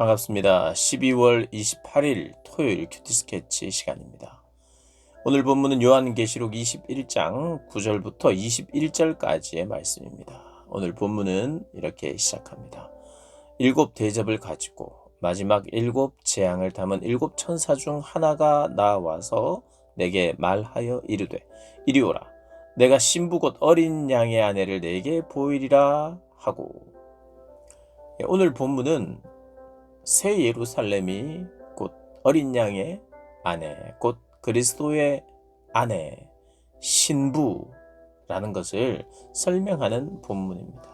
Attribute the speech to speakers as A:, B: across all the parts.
A: 반갑습니다. 12월 28일 토요일 큐티 스케치 시간입니다. 오늘 본문은 요한계시록 21장 9절부터 21절까지의 말씀입니다. 오늘 본문은 이렇게 시작합니다. 일곱 대접을 가지고 마지막 일곱 재앙을 담은 일곱 천사 중 하나가 나와서 내게 말하여 이르되 이리 오라 내가 신부 곧 어린 양의 아내를 내게 보이리라 하고. 오늘 본문은 새 예루살렘이 곧 어린 양의 아내, 곧 그리스도의 아내, 신부라는 것을 설명하는 본문입니다.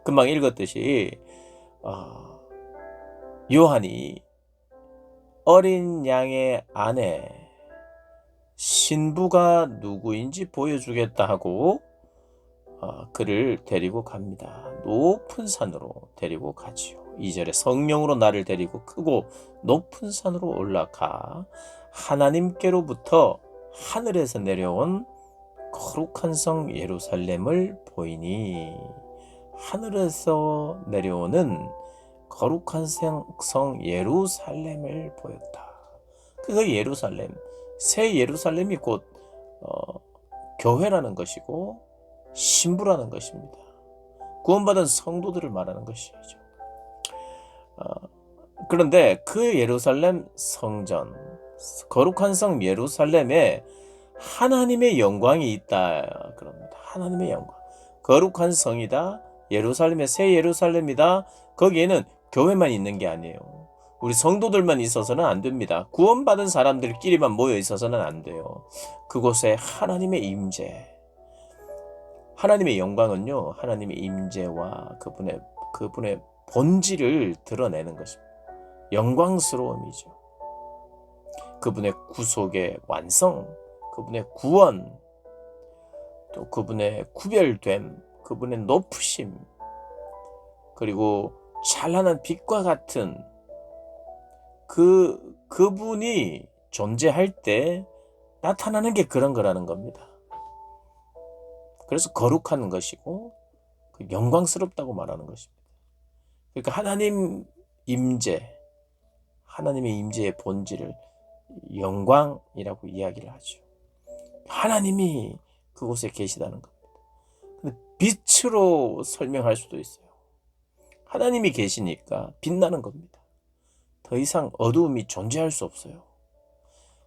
A: 금방 읽었듯이 요한이 어린 양의 아내, 신부가 누구인지 보여주겠다 하고 그를 데리고 갑니다. 높은 산으로 데리고 가지요. 2절에 성령으로 나를 데리고 크고 높은 산으로 올라가 하나님께로부터 하늘에서 내려온 거룩한 성 예루살렘을 보이니. 하늘에서 내려오는 거룩한 성 예루살렘을 보였다. 그 예루살렘, 새 예루살렘이 곧 교회라는 것이고 신부라는 것입니다. 구원받은 성도들을 말하는 것이죠. 그런데 그 예루살렘 성전, 거룩한 성 예루살렘에 하나님의 영광이 있다 그럽니다. 하나님의 영광, 거룩한 성이다, 예루살렘의 새 예루살렘이다. 거기에는 교회만 있는 게 아니에요. 우리 성도들만 있어서는 안 됩니다. 구원받은 사람들끼리만 모여 있어서는 안 돼요. 그곳에 하나님의 임재, 하나님의 영광은요, 하나님의 임재와 그분의 본질을 드러내는 것입니다. 영광스러움이죠. 그분의 구속의 완성, 그분의 구원, 또 그분의 구별됨, 그분의 높으심, 그리고 찬란한 빛과 같은 그분이 존재할 때 나타나는 게 그런 거라는 겁니다. 그래서 거룩한 것이고 영광스럽다고 말하는 것입니다. 그러니까 하나님 임재, 하나님의 임재의 본질을 영광이라고 이야기를 하죠. 하나님이 그곳에 계시다는 겁니다. 근데 빛으로 설명할 수도 있어요. 하나님이 계시니까 빛나는 겁니다. 더 이상 어두움이 존재할 수 없어요.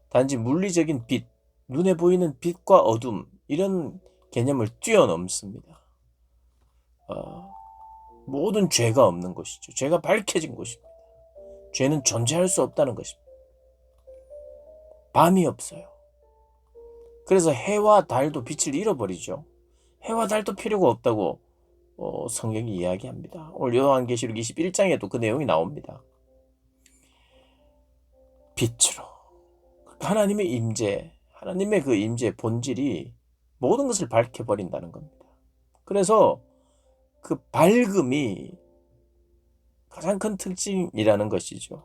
A: 단지 물리적인 빛, 눈에 보이는 빛과 어둠, 이런 개념을 뛰어넘습니다. 모든 죄가 없는 것이죠. 죄가 밝혀진 것입니다. 죄는 존재할 수 없다는 것입니다. 밤이 없어요. 그래서 해와 달도 빛을 잃어버리죠. 해와 달도 필요가 없다고 성경이 이야기합니다. 오늘 요한계시록 21장에도 그 내용이 나옵니다. 빛으로 하나님의 임재, 하나님의 그 임재의 본질이 모든 것을 밝혀버린다는 겁니다. 그래서 그 밝음이 가장 큰 특징이라는 것이죠.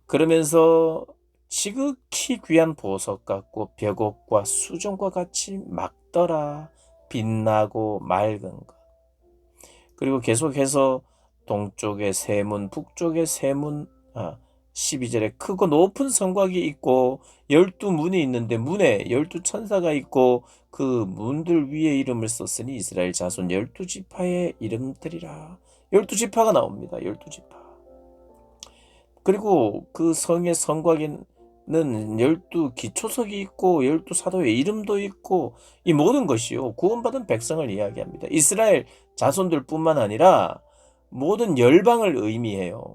A: 그러면서 지극히 귀한 보석 같고 벽옥과 수정과 같이 막더라, 빛나고 맑은 것. 그리고 계속해서 동쪽에 세 문, 북쪽에 세 문, 12절에 크고 높은 성곽이 있고 12문이 있는데 문에 12천사가 있고 그 문들 위에 이름을 썼으니 이스라엘 자손 12지파의 이름들이라. 12지파가 나옵니다. 12지파. 그리고 그 성의 성곽에는 12기초석이 있고 12사도의 이름도 있고 이 모든 것이요 구원받은 백성을 이야기합니다. 이스라엘 자손들 뿐만 아니라 모든 열방을 의미해요.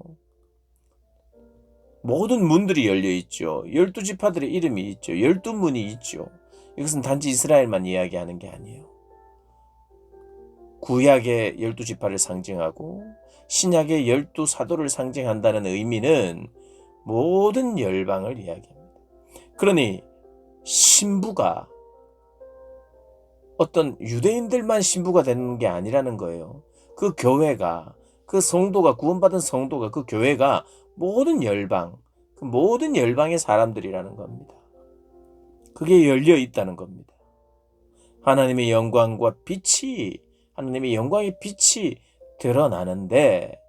A: 모든 문들이 열려 있죠. 12지파들의 이름이 있죠. 12문이 있죠. 이것은 단지 이스라엘만 이야기하는 게 아니에요. 구약의 12지파를 상징하고 신약의 12사도를 상징한다는 의미는 모든 열방을 이야기합니다. 그러니 신부가 어떤 유대인들만 신부가 되는 게 아니라는 거예요. 그 교회가, 그 성도가, 구원받은 성도가, 그 교회가 모든 열방, 그 모든 열방의 사람들이라는 겁니다. 그게 열려 있다는 겁니다. 하나님의 영광과 빛이, 하나님의 영광의 빛이 드러나는데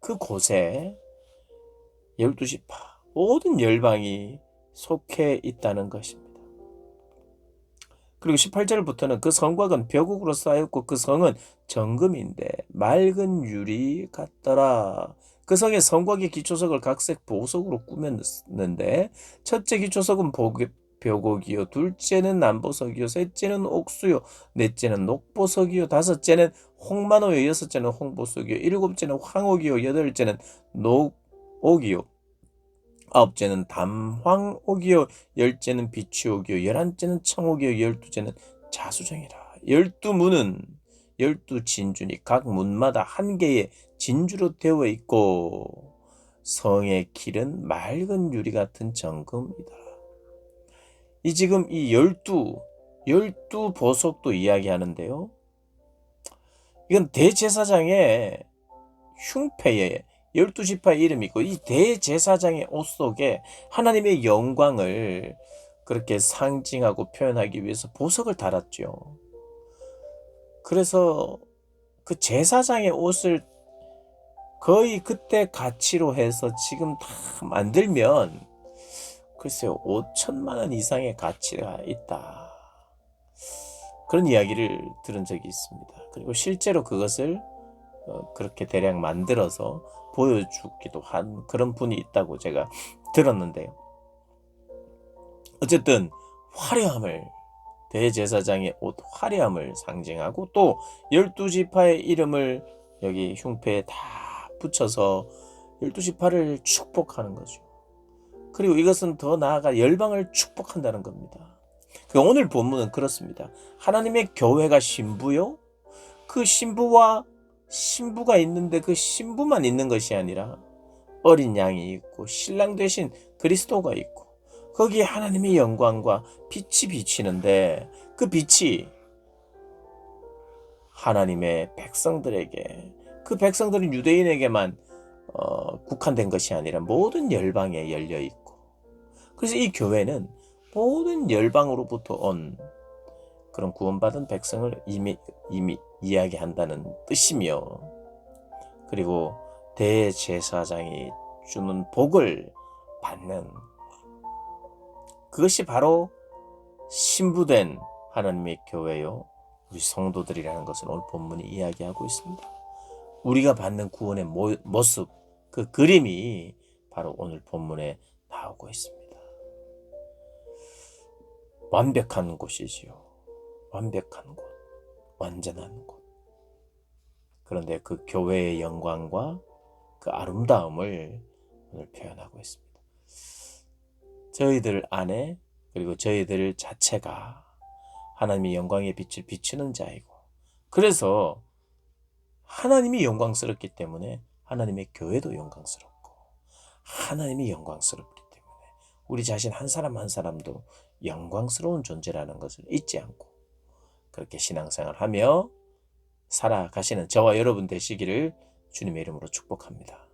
A: 그곳에 12지파 모든 열방이 속해 있다는 것입니다. 그리고 18절부터는 그 성곽은 벼국으로 쌓였고 그 성은 정금인데 맑은 유리 같더라. 그 성의 성곽의 기초석을 각색 보석으로 꾸몄는데 첫째 기초석은 벼곡이요, 둘째는 남보석이요, 셋째는 옥수요, 넷째는 녹보석이요, 다섯째는 홍만호요, 여섯째는 홍보석이요, 일곱째는 황옥이요, 여덟째는 녹옥이요, 아홉째는 담황옥이요, 열째는 비추옥이요, 열한째는 청옥이요, 열두째는 자수정이라. 12문은 12진주니 각 문마다 한 개의 진주로 되어 있고 성의 길은 맑은 유리 같은 정금이다. 지금 이 12 보석도 이야기하는데요. 이건 대제사장의 흉패의 12지파의 이름이고 이 대제사장의 옷 속에 하나님의 영광을 그렇게 상징하고 표현하기 위해서 보석을 달았죠. 그래서 그 제사장의 옷을 거의 그때 가치로 해서 지금 다 만들면 글쎄요, 5천만 원 이상의 가치가 있다. 그런 이야기를 들은 적이 있습니다. 그리고 실제로 그것을 그렇게 대략 만들어서 보여주기도 한 그런 분이 있다고 제가 들었는데요. 어쨌든 화려함을, 대제사장의 옷 화려함을 상징하고 또 12지파의 이름을 여기 흉패에 다 붙여서 12지파를 축복하는 거죠. 그리고 이것은 더 나아가 열방을 축복한다는 겁니다. 오늘 본문은 그렇습니다. 하나님의 교회가 신부요. 그 신부와 신부가 있는데 그 신부만 있는 것이 아니라 어린 양이 있고 신랑 되신 그리스도가 있고 거기에 하나님의 영광과 빛이 비치는데 그 빛이 하나님의 백성들에게, 그 백성들은 유대인에게만 국한된 것이 아니라 모든 열방에 열려 있고, 그래서 이 교회는 모든 열방으로부터 온 그런 구원받은 백성을 이미 이야기한다는 뜻이며, 그리고 대제사장이 주는 복을 받는 그것이 바로 신부된 하나님의 교회요, 우리 성도들이라는 것을 오늘 본문이 이야기하고 있습니다. 우리가 받는 구원의 모습, 그 그림이 바로 오늘 본문에 나오고 있습니다. 완벽한 곳이지요. 완벽한 곳, 완전한 곳. 그런데 그 교회의 영광과 그 아름다움을 오늘 표현하고 있습니다. 저희들 안에, 그리고 저희들 자체가 하나님의 영광의 빛을 비추는 자이고, 그래서 하나님이 영광스럽기 때문에 하나님의 교회도 영광스럽고, 하나님이 영광스럽기 때문에 우리 자신 한 사람 한 사람도 영광스러운 존재라는 것을 잊지 않고 그렇게 신앙생활하며 살아가시는 저와 여러분 되시기를 주님의 이름으로 축복합니다.